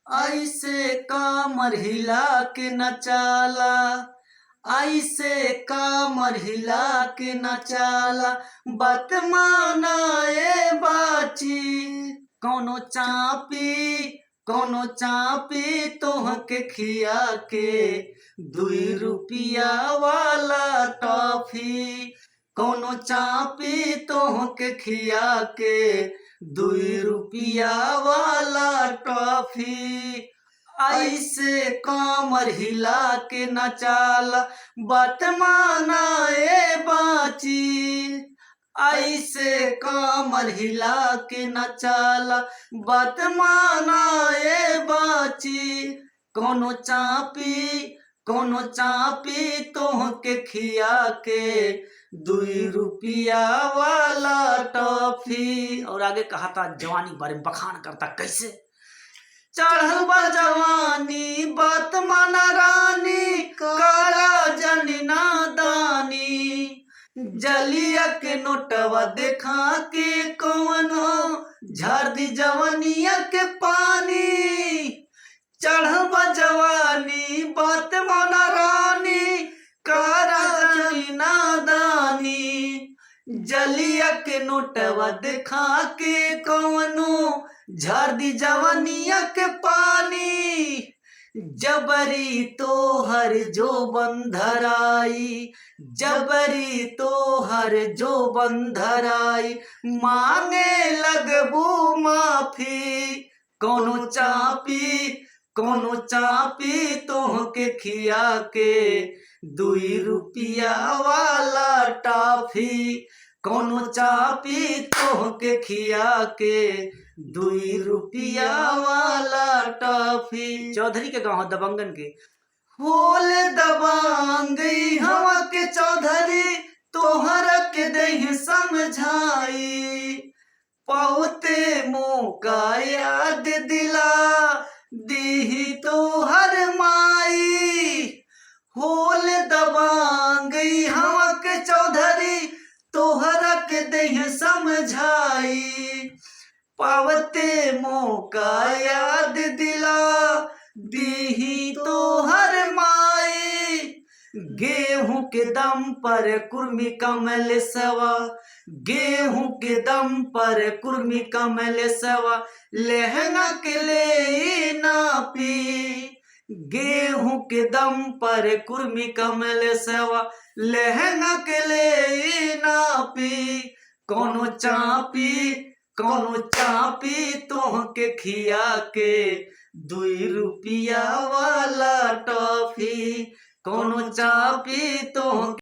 ऐसे कामर हिला के नचाला, ऐसे कामर हिला के नचाला, बात माना ए बाची। कौनो चापी तोहके खिया के 2 रुपया वाला टॉफी। कौनो चापी तोहके खिया के 2 रुपया वाला टॉफी। ऐसे कामर हिला के नचाला, बात माना ए बाची। ऐसे कामर हिला के नचाला, बात माना ए बाची। कौनो चापी तोहके खिया के 2 रुपया वाला टॉफी। और आगे कहा था जवानी के बारे में बखान करता कैसे। चढ़ल बा जवानी बात माना रानी, काला जनी नादानी। जलिया के नोटवा देखा के कौनो झाड़ दी जवानिया के पानी। चढ़ल बा जवानी बात माना रानी, काला जनी नादानी। जलिया के नोटवा देखा के कौनो झाड़ दी जवानिया के पानी। जबरी तोहर जो बंधराई, जबरी तोहर जो बंधराई, मांगे लगबू माफी। कौनो चापी तोहके खिया के 2 रुपया वाला टॉफी। कौनो चापी तोहके खिया के 2 रुपया वाला टॉफी। चौधरी के गाँव दबंगन के। होल दबंगई हवा के चौधरी, तोहरा के दही समझाई। बहुते मौका याद दिला दी तोहर माई। होल दबंगई हवा के चौधरी, तोहरा के दही समझाई। पावते मौका याद दिला दी तोहर माई। गेहूं के दम पर कुर्मी कमल सवा, गेहूं के दम पर कुर्मी कमल सवा, लहंगा के ले नापी। गेहूं के दम पर कुर्मी कमल सवा, लहंगा के ले नापी। कौनो चापी तोहके खिया के 2 रुपया वाला टॉफी। कौनो चापी तोहके